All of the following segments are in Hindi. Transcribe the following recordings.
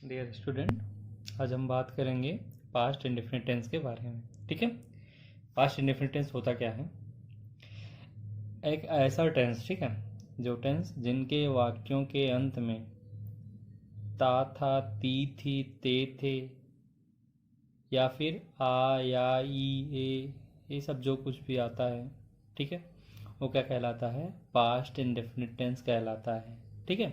डियर स्टूडेंट, आज हम बात करेंगे पास्ट इंडेफिनिट टेंस के बारे में। ठीक है, पास्ट इंडेफिनिट टेंस होता क्या है? एक ऐसा टेंस, ठीक है, जो टेंस जिनके वाक्यों के अंत में ता था, ती थी, ते थे, या फिर आ, या, ई, ये सब जो कुछ भी आता है, ठीक है, वो क्या कहलाता है? पास्ट इंडेफिनिट टेंस कहलाता है। ठीक है,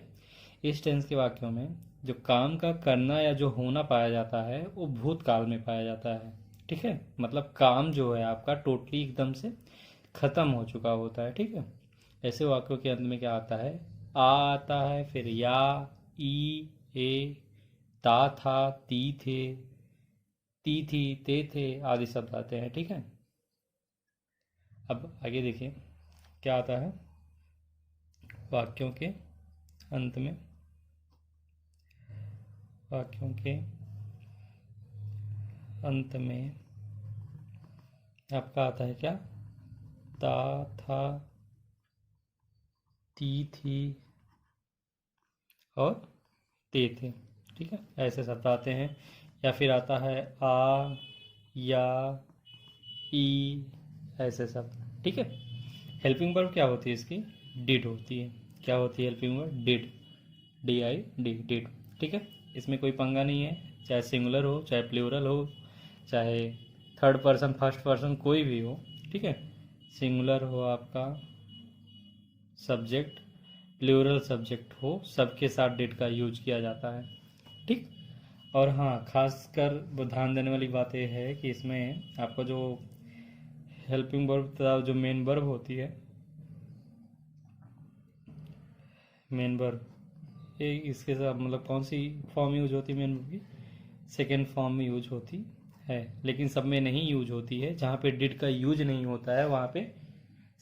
इस टेंस के वाक्यों में जो काम का करना या जो होना पाया जाता है वो भूतकाल में पाया जाता है। ठीक है, मतलब काम जो है आपका टोटली एकदम से खत्म हो चुका होता है। ठीक है, ऐसे वाक्यों के अंत में क्या आता है? आ आता है, फिर या, ई, ए, ता था, ती थे, ती थी, ते थे आदि शब्द आते हैं। ठीक है, अब आगे देखिए क्या आता है वाक्यों के अंत में। वाक्यों के अंत में आपका आता है क्या? ता था, ती थी और ते थे। ठीक है, ऐसे शब्द आते हैं। या फिर आता है आ, या, ई, ऐसे शब्द। ठीक है, हेल्पिंग वर्ब क्या होती है इसकी? डिड होती है। क्या होती है helping verb? Did, D I D, did. ठीक है, इसमें कोई पंगा नहीं है, चाहे सिंगुलर हो, चाहे प्लूरल हो, चाहे थर्ड पर्सन, फर्स्ट पर्सन, कोई भी हो। ठीक है, सिंगुलर हो आपका सब्जेक्ट, प्लूरल सब्जेक्ट हो, सबके साथ डिड का यूज किया जाता है। ठीक, और हाँ, खासकर ध्यान देने वाली बात यह है कि इसमें आपको जो हेल्पिंग वर्ब तथा जो मेन वर्ब होती है, मेन वर्ब ये इसके साथ मतलब कौन सी फॉर्म यूज होती है मेन वर्ब की? सेकेंड फॉर्म में यूज होती है, लेकिन सब में नहीं यूज होती है। जहाँ पे डिड का यूज नहीं होता है वहाँ पे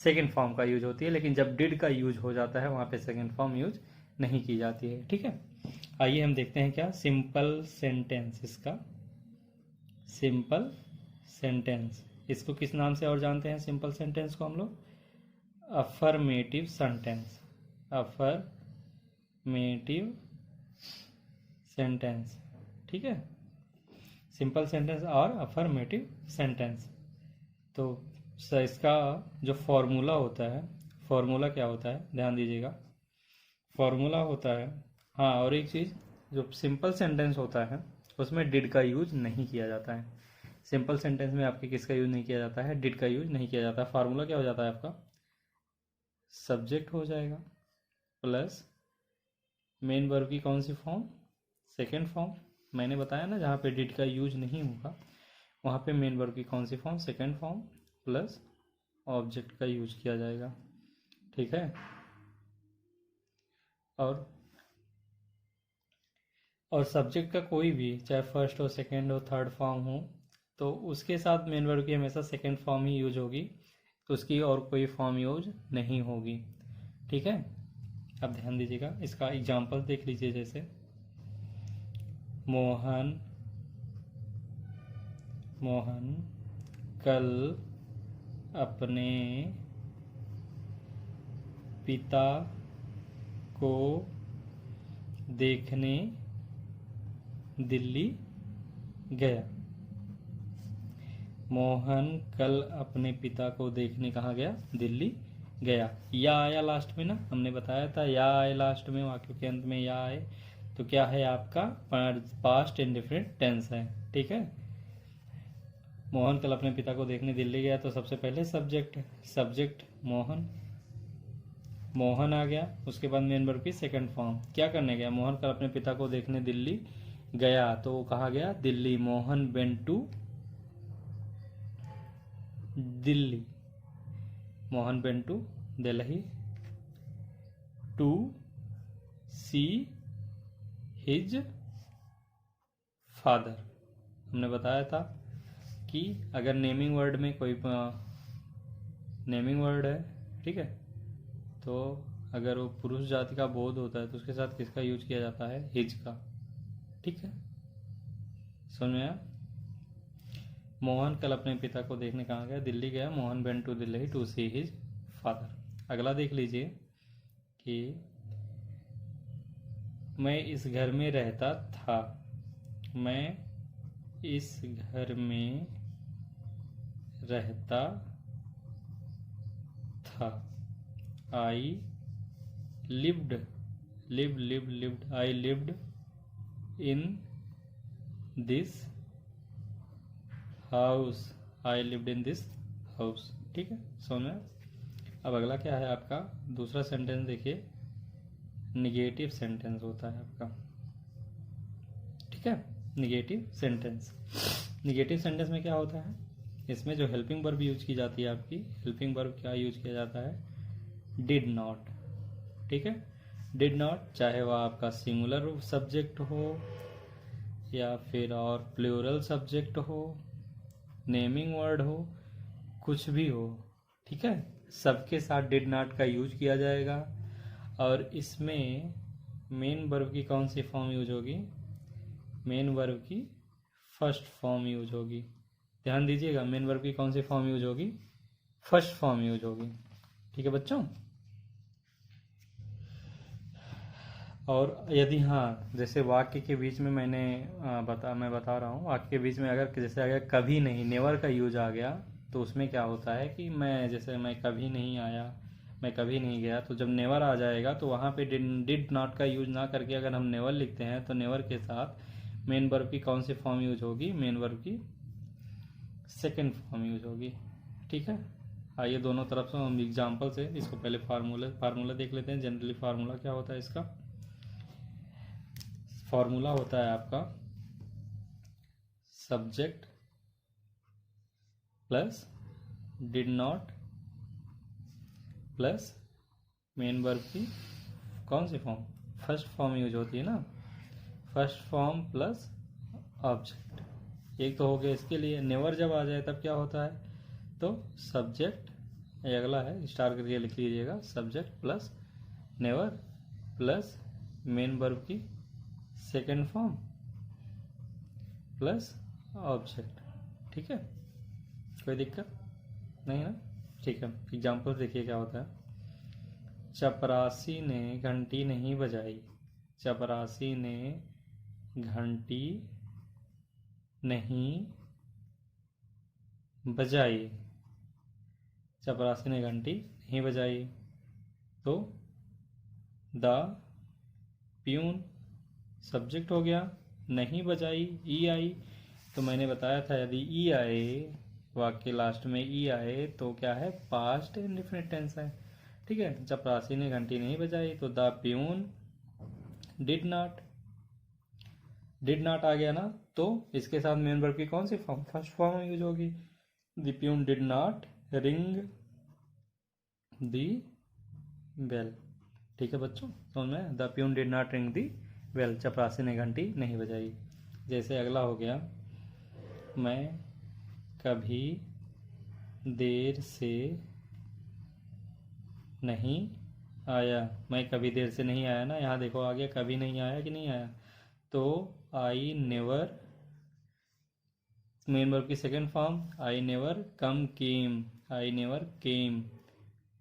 सेकेंड फॉर्म का यूज होती है, लेकिन जब डिड का यूज हो जाता है वहाँ पे सेकेंड फॉर्म यूज नहीं की जाती है। ठीक है, आइए हम देखते हैं क्या सिंपल सेंटेंस। इसका सिंपल सेंटेंस, इसको किस नाम से और जानते हैं? सिंपल सेंटेंस को हम लोग अफर्मेटिव सेंटेंस, अफर्मेटिव सेंटेंस। ठीक है, सिंपल सेंटेंस और अफर्मेटिव सेंटेंस। तो इसका जो फॉर्मूला होता है, फॉर्मूला क्या होता है ध्यान दीजिएगा। फॉर्मूला होता है, हाँ, और एक चीज़, जो सिंपल सेंटेंस होता है उसमें डिड का यूज नहीं किया जाता है। सिंपल सेंटेंस में आपके किसका यूज नहीं किया जाता है? डिड का यूज नहीं किया जाता है। फार्मूला क्या हो जाता है आपका? सब्जेक्ट हो जाएगा प्लस मेन वर्ब की कौन सी फॉर्म? Second form. मैंने बताया ना, जहाँ पे डिड का यूज नहीं होगा वहाँ पे मेन वर्ब की कौन सी form? Second form plus object का यूज किया जाएगा। ठीक है, और सब्जेक्ट का कोई भी, चाहे फर्स्ट हो, सेकेंड हो, थर्ड फॉर्म हो, तो उसके साथ मेन वर्ब की हमेशा सेकेंड फॉर्म ही यूज होगी, तो उसकी और कोई फॉर्म यूज नहीं होगी। ठीक है, अब ध्यान दीजिएगा, इसका एग्जाम्पल देख लीजिए। जैसे मोहन मोहन कल अपने पिता को देखने दिल्ली गया। मोहन कल अपने पिता को देखने कहाँ गया? दिल्ली गया। या आया लास्ट में ना, हमने बताया था या आए लास्ट में, वाक्य के अंत में या आए, तो क्या है आपका? पास्ट इंडेफिनिट टेंस है। ठीक है, मोहन कल अपने पिता को देखने दिल्ली गया, तो सबसे पहले सब्जेक्ट है, सब्जेक्ट मोहन, मोहन आ गया। उसके बाद मेन वर्ब की सेकंड फॉर्म, क्या करने गया? मोहन कल अपने पिता को देखने दिल्ली गया, तो वो कहाँ गया? Delhi. Mohan went to Delhi, Mohan went to Delhi to see his father. हमने बताया था कि अगर नेमिंग वर्ड में कोई नेमिंग वर्ड है, ठीक है, तो अगर वो पुरुष जाति का बोध होता है तो उसके साथ किसका यूज किया जाता है? हिज का। ठीक है, समझ में आया? मोहन कल अपने पिता को देखने कहाँ गया? दिल्ली गया। Mohan went to Delhi to see his father. अगला देख लीजिए कि मैं इस घर में रहता था। मैं इस घर में रहता था। I lived lived I lived in this house. I lived in this house. ठीक है, समझ में। अब अगला क्या है आपका दूसरा सेंटेंस देखिए, निगेटिव सेंटेंस होता है आपका। ठीक है, निगेटिव सेंटेंस। निगेटिव सेंटेंस में क्या होता है, इसमें जो हेल्पिंग वर्ब यूज की जाती है आपकी, हेल्पिंग वर्ब क्या यूज किया जाता है, डिड नॉट। ठीक है, डिड नॉट, चाहे वह आपका सिंगुलर सब्जेक्ट हो या फिर और प्लूरल सब्जेक्ट हो, नेमिंग वर्ड हो, कुछ भी हो। ठीक है, सबके साथ डिड नॉट का यूज किया जाएगा। और इसमें मेन वर्ब की कौन सी फॉर्म यूज होगी, मेन वर्ब की फर्स्ट फॉर्म यूज होगी। ध्यान दीजिएगा, मेन वर्ब की कौन सी फॉर्म यूज होगी, फर्स्ट फॉर्म यूज होगी। ठीक है बच्चों। और यदि हाँ, जैसे वाक्य के बीच में मैं बता रहा हूँ, वाक्य के बीच में अगर जैसे अगर कभी नहीं, नेवर का यूज आ गया, तो उसमें क्या होता है कि मैं कभी नहीं आया, मैं कभी नहीं गया, तो जब नेवर आ जाएगा तो वहाँ पे डिड नॉट का यूज ना करके अगर हम नेवर लिखते हैं तो नेवर के साथ मेन वर्ब की कौन सी फॉर्म यूज होगी, मेन वर्ब की सेकेंड फॉर्म यूज होगी। ठीक है, आइए दोनों तरफ से हम एग्जाम्पल से इसको पहले फार्मूला देख लेते हैं। जनरली फार्मूला क्या होता है इसका, फॉर्मूला होता है आपका subject plus did not plus main verb की कौन सी फॉर्म, फर्स्ट फॉर्म यूज होती है ना, फर्स्ट फॉर्म प्लस ऑब्जेक्ट। एक तो हो गया इसके लिए। नेवर जब आ जाए तब क्या होता है, तो सब्जेक्ट, ये अगला है, स्टार करके लिख लीजिएगा, subject plus never plus main verb की सेकेंड फॉर्म प्लस ऑब्जेक्ट। ठीक है, कोई दिक्कत नहीं ना। ठीक है, एग्जाम्पल देखिए क्या होता है। चपरासी ने घंटी नहीं बजाई। चपरासी ने घंटी नहीं बजाई। चपरासी ने घंटी नहीं बजाई। तो द प्यून सब्जेक्ट हो गया, नहीं बजाई ई आई। तो मैंने बताया था यदि ई आए, वाक्य लास्ट में ई आए तो क्या है, पास्ट इंडेफिनिट टेंस है। ठीक है, चपरासी ने घंटी नहीं बजाई, तो the peon did not, did not आ गया ना, तो इसके साथ मेन वर्ब की कौन सी फॉर्म, फर्स्ट फॉर्म यूज होगी, the peon did not ring the bell. ठीक है बच्चों, समझ में, the peon did not ring the bell, चपरासी ने घंटी नहीं बजाई। जैसे अगला हो गया, मैं कभी देर से नहीं आया। मैं कभी देर से नहीं आया ना, यहाँ देखो आ गया, कभी नहीं आया कि नहीं आया, तो आई नेवर, मेन वर्ब की second form, I never come came, I never came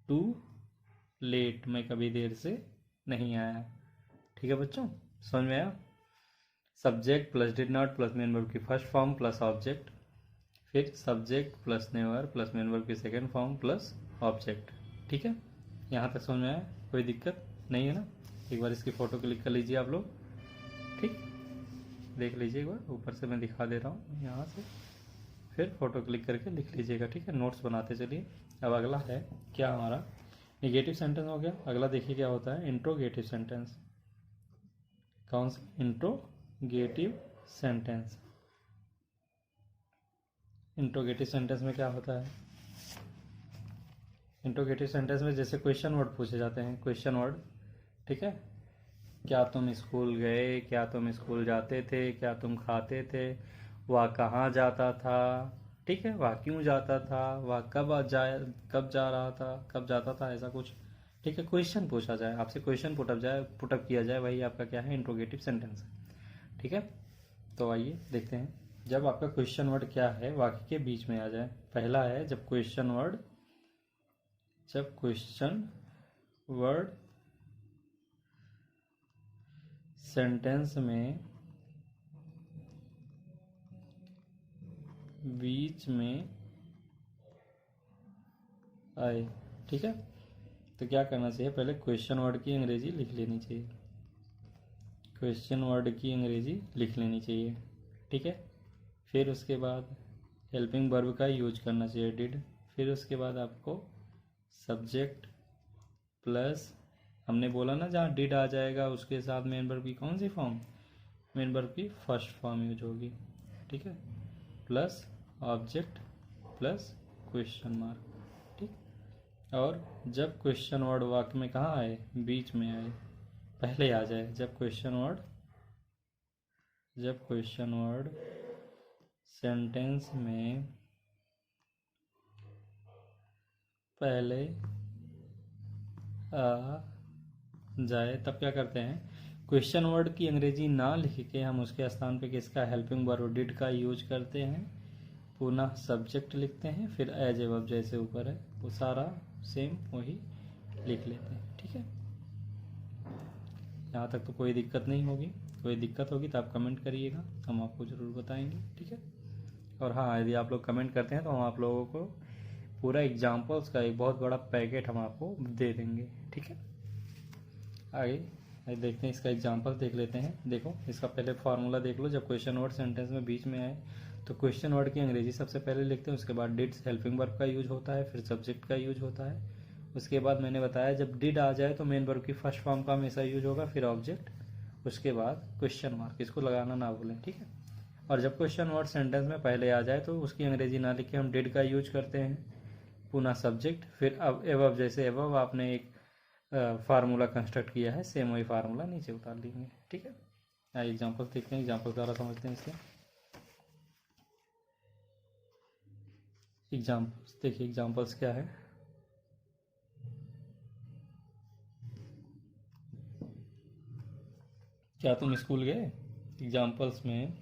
too late, मैं कभी देर से नहीं आया। ठीक है बच्चों, समझ में आया। Subject plus did not plus main verb की फर्स्ट फॉर्म प्लस ऑब्जेक्ट, फिर subject plus never plus main verb की सेकेंड फॉर्म प्लस ऑब्जेक्ट। ठीक है, यहाँ तक समझ में आया, कोई दिक्कत नहीं है ना। एक बार इसकी फ़ोटो क्लिक कर लीजिए आप लोग, ठीक, देख लीजिए एक बार, ऊपर से मैं दिखा दे रहा हूँ यहाँ से, फिर फ़ोटो क्लिक करके लिख लीजिएगा। ठीक है, नोट्स बनाते चलिए। अब अगला है क्या हमारा, निगेटिव सेंटेंस हो गया। अगला देखिए क्या होता है, इंट्रोगेटिव सेंटेंस। कौन सा, इंट्रोगेटिव सेंटेंस। इंट्रोगेटिव सेंटेंस में क्या होता है, इंट्रोगेटिव सेंटेंस में जैसे क्वेश्चन वर्ड पूछे जाते हैं, क्वेश्चन वर्ड। ठीक है, क्या तुम स्कूल गए, क्या तुम स्कूल जाते थे, क्या तुम खाते थे, वह कहाँ जाता था, ठीक है, वह क्यों जाता था, वह कब जा रहा था, कब जाता था, ऐसा कुछ। ठीक है, क्वेश्चन पूछा जाए आपसे, क्वेश्चन पुटअप किया जाए, वही आपका क्या है, इंट्रोगेटिव सेंटेंस है। ठीक है, तो आइए देखते हैं। जब आपका क्वेश्चन वर्ड क्या है, वाक्य के बीच में आ जाए। पहला है, जब क्वेश्चन वर्ड सेंटेंस में बीच में आए, ठीक है। तो क्या करना चाहिए, पहले क्वेश्चन वर्ड की अंग्रेजी लिख लेनी चाहिए, क्वेश्चन वर्ड की अंग्रेजी लिख लेनी चाहिए, ठीक है। फिर उसके बाद हेल्पिंग वर्ब का यूज करना चाहिए, डिड। फिर उसके बाद आपको सब्जेक्ट प्लस, हमने बोला ना जहाँ डिड आ जाएगा उसके साथ मेन वर्ब की कौन सी फॉर्म, मेन वर्ब की फर्स्ट फॉर्म यूज होगी, ठीक है, plus object plus question mark, ठीक। और जब क्वेश्चन वर्ड वाक्य में कहाँ आए, बीच में आए, पहले आ जाए, जब क्वेश्चन वर्ड सेंटेंस में पहले आ जाए तब क्या करते हैं, क्वेश्चन वर्ड की अंग्रेजी ना लिख के हम उसके स्थान पे किसका, हेल्पिंग वर्ब डिड का यूज करते हैं, पुनः सब्जेक्ट लिखते हैं, फिर एज ए वर्ब जैसे ऊपर है वो सारा सेम वही लिख लेते हैं, ठीक है। यहाँ तक तो कोई दिक्कत नहीं होगी, कोई दिक्कत होगी तो आप कमेंट करिएगा, हम आपको ज़रूर बताएंगे, ठीक है। और हाँ, यदि आप लोग कमेंट करते हैं तो हम आप लोगों को पूरा एग्जाम्पल्स का एक बहुत बड़ा पैकेट हम आपको दे देंगे, ठीक है। आगे देखते हैं, इसका एग्जाम्पल देख लेते हैं। देखो इसका पहले फार्मूला देख लो, जब क्वेश्चन वर्ड सेंटेंस में बीच में आए तो क्वेश्चन वर्ड की अंग्रेजी सबसे पहले लिखते हैं, उसके बाद डिड हेल्पिंग वर्ब का यूज होता है, फिर सब्जेक्ट का यूज होता है। उसके बाद मैंने बताया जब डिड आ जाए तो मेन वर्ब की फर्स्ट फॉर्म का हमेशा यूज होगा, फिर ऑब्जेक्ट, उसके बाद क्वेश्चन मार्क, इसको लगाना ना भूलें, ठीक है। और जब क्वेश्चन वर्ड सेंटेंस में पहले आ जाए तो उसकी अंग्रेजी ना लिख के हम डिड का यूज करते हैं, पुनः सब्जेक्ट, फिर अब एवब, जैसे एवब आपने एक फार्मूला कंस्ट्रक्ट किया है, सेम वही फार्मूला नीचे उतार लेंगे, ठीक है। आइए एग्जाम्पल देखते हैं, एग्जाम्पल द्वारा समझते हैं इसके। एग्जाम्पल्स देखिए, एग्जाम्पल्स क्या है, क्या तुम स्कूल गए, एग्जाम्पल्स में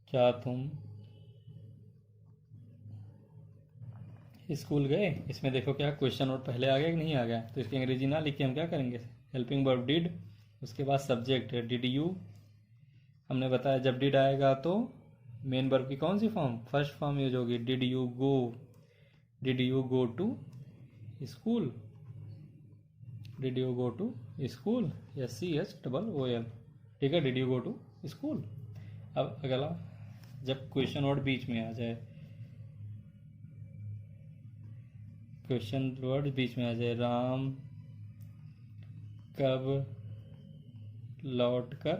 क्या तुम स्कूल गए, इसमें देखो क्या क्वेश्चन वर्ड पहले आ गया कि नहीं आ गया, तो इसकी अंग्रेजी ना लिख के हम क्या करेंगे, हेल्पिंग वर्ब डिड, उसके बाद सब्जेक्ट है डिड यू, हमने बताया जब डिड आएगा तो मेन वर्ब की कौन सी फॉर्म, फर्स्ट फॉर्म यूज होगी, did you go to school, did you go to school, SCHOOL, ठीक है, did you go to school. अब अगला, जब क्वेश्चन वर्ड बीच में आ जाए, क्वेश्चन वर्ड बीच में आ जाए, राम कब लौट कर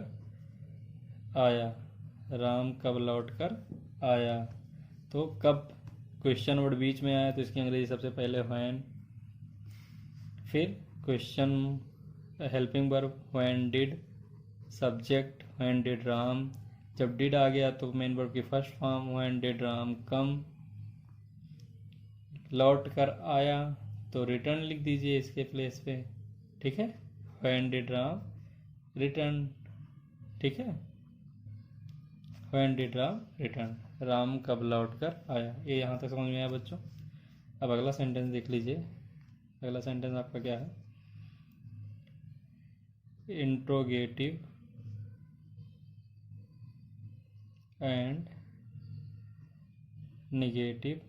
आया, राम कब लौट कर आया, तो कब क्वेश्चन वर्ड बीच में आया तो इसकी अंग्रेजी सबसे पहले व्हेन, फिर question helping verb when did, subject when did Ram, जब डिड आ गया तो मेन वर्ब की first form when did Ram come, लौट कर आया तो रिटर्न लिख दीजिए इसके प्लेस पे, ठीक है, व्हेन डिड राम रिटर्न, ठीक है, when did Ram return, Ram कब लौट कर आया। ये यहाँ तक समझ में आया बच्चों। अब अगला सेंटेंस देख लीजिए, अगला सेंटेंस आपका क्या है, interrogative and negative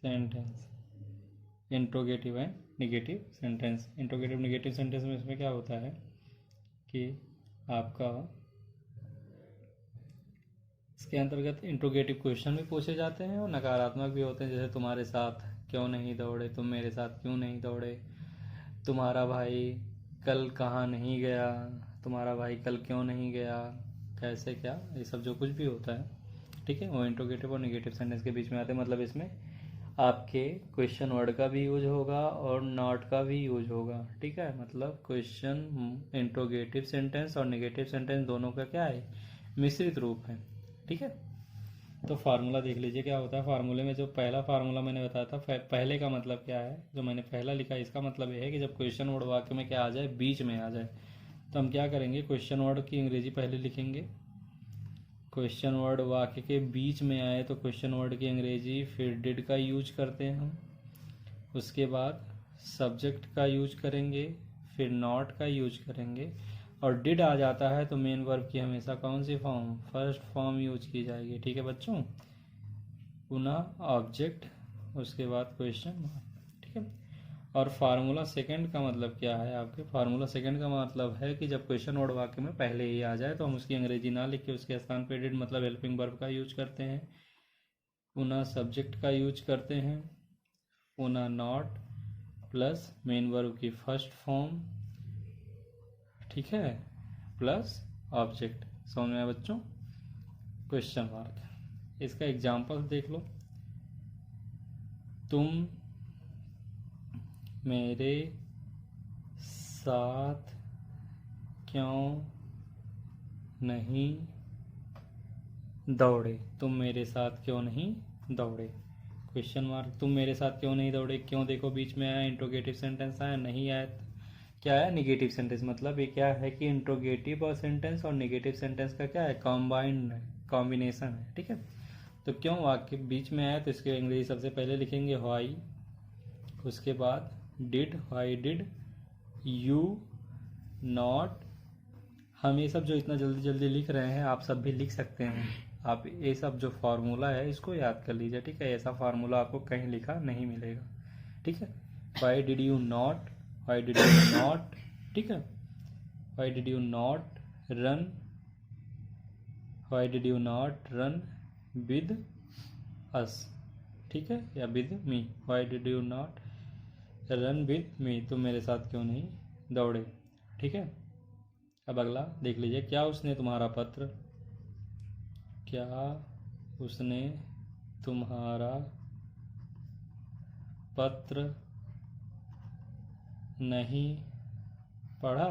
sentence, interrogative and negative sentence. Interrogative negative sentence में इसमें क्या होता है कि आपका इसके अंतर्गत इंट्रोगेटिव क्वेश्चन भी पूछे जाते हैं और नकारात्मक भी होते हैं, जैसे तुम्हारे साथ क्यों नहीं दौड़े, तुम मेरे साथ क्यों नहीं दौड़े, तुम्हारा भाई कल कहाँ नहीं गया, तुम्हारा भाई कल क्यों नहीं गया, कैसे क्या, ये सब जो कुछ भी होता है, ठीक है, वो इंट्रोगेटिव और नेगेटिव सेंटेंस के बीच में आते हैं। मतलब इसमें आपके क्वेश्चन वर्ड का भी यूज होगा और नॉट का भी यूज होगा, ठीक है। मतलब क्वेश्चन इंट्रोगेटिव सेंटेंस और नेगेटिव सेंटेंस दोनों का क्या है, मिश्रित रूप है, ठीक है। तो फार्मूला देख लीजिए क्या होता है। फार्मूले में जो पहला फार्मूला मैंने बताया था, पहले का मतलब क्या है, जो मैंने पहला लिखा है इसका मतलब ये है कि जब क्वेश्चन वर्ड वाक्य में क्या आ जाए, बीच में आ जाए, तो हम क्या करेंगे, क्वेश्चन वर्ड की अंग्रेजी पहले लिखेंगे, क्वेश्चन वर्ड वाक्य के बीच में आए तो क्वेश्चन वर्ड की अंग्रेजी फिर डिड का यूज करते हैं हम, उसके बाद सब्जेक्ट का यूज करेंगे, फिर नॉट का यूज करेंगे, और डिड आ जाता है तो मेन वर्ब की हमेशा कौन सी फॉर्म, फर्स्ट फॉर्म यूज की जाएगी। ठीक है बच्चों, पुनः ऑब्जेक्ट, उसके बाद क्वेश्चन मार्क। ठीक है, और फार्मूला सेकंड का मतलब क्या है आपके, फार्मूला सेकंड का मतलब है कि जब क्वेश्चन वर्ड वाक्य में पहले ही आ जाए तो हम उसकी अंग्रेजी ना लिख के उसके स्थान पे डिड मतलब हेल्पिंग वर्ब का यूज करते हैं, पुनः सब्जेक्ट का यूज करते हैं, पुनः नॉट प्लस मेन वर्ब की फर्स्ट फॉर्म, ठीक है, प्लस ऑब्जेक्ट। समझ में आया बच्चों, क्वेश्चन मार्क। इसका एग्जाम्पल देख लो, तुम मेरे साथ क्यों नहीं दौड़े, तुम मेरे साथ क्यों नहीं दौड़े, क्वेश्चन मार्क। तुम मेरे साथ क्यों नहीं दौड़े, क्यों देखो बीच में आया, इंट्रोगेटिव सेंटेंस आया, नहीं आया क्या है, निगेटिव सेंटेंस। मतलब ये क्या है कि इंट्रोगेटिव और सेंटेंस और निगेटिव सेंटेंस का क्या है, कॉम्बाइंड कॉम्बिनेशन है। ठीक है, तो क्यों वाक्य बीच में आया तो इसके अंग्रेजी सबसे पहले लिखेंगे व्हाई, उसके बाद did, why did you not. हम ये सब जो इतना जल्दी जल्दी लिख रहे हैं आप सब भी लिख सकते हैं, आप ये सब जो फार्मूला है इसको याद कर लीजिए। ठीक है, ऐसा फार्मूला आपको कहीं लिखा नहीं मिलेगा। ठीक है, why did you not, why did you not, ठीक है, why did you not run, why did you not run with us, ठीक है, या with me, why did you not run with me, तुम मेरे साथ क्यों नहीं दौड़े। ठीक है, अब अगला देख लीजिए, क्या उसने तुम्हारा पत्र, क्या उसने तुम्हारा पत्र नहीं पढ़ा,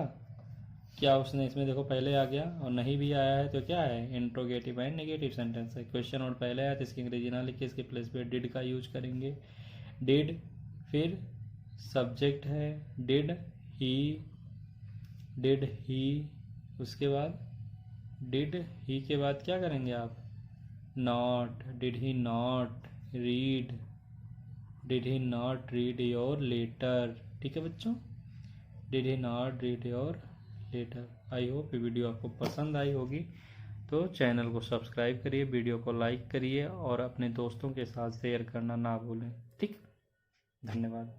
क्या उसने, इसमें देखो पहले आ गया और नहीं भी आया है तो क्या है, इंट्रोगेटिव एंड नेगेटिव सेंटेंस है। क्वेश्चन और पहले आया तो इसकी अंग्रेजी ना लिख के इसके प्लेस पे डिड का यूज करेंगे, डिड, फिर सब्जेक्ट है डिड ही, उसके बाद डिड ही के बाद क्या करेंगे आप, not, did he not read, did he not read your letter. ठीक है बच्चों, did he not read your letter. I hope ये वीडियो आपको पसंद आई होगी, तो चैनल को सब्सक्राइब करिए, वीडियो को लाइक करिए और अपने दोस्तों के साथ शेयर करना ना भूलें। ठीक, धन्यवाद।